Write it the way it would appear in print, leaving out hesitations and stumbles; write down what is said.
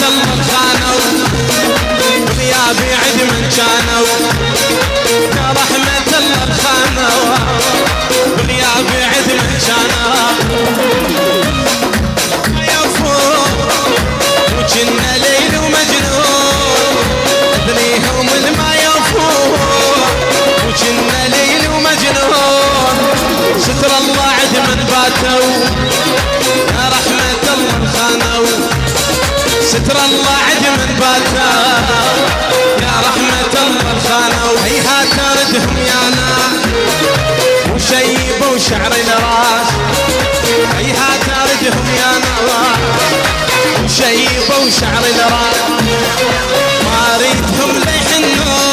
الله خانوا غيابي عد من كانوا يا رحمة الله خانوا غيابي عد من كانوا ما يفوق وجنا ليل ومجنون ادريهم ما يفوق وجنا ليل ومجنون ستر الله عد من باتوا يا رحمة الله خانوا ستر الله عد من باتا يا رحمة الله خانوا هيهات ردهم يانا وشيبوا شعر الراس هيهات ردهم يانا وشيبوا شعر الراس ما ريدهم ليحنون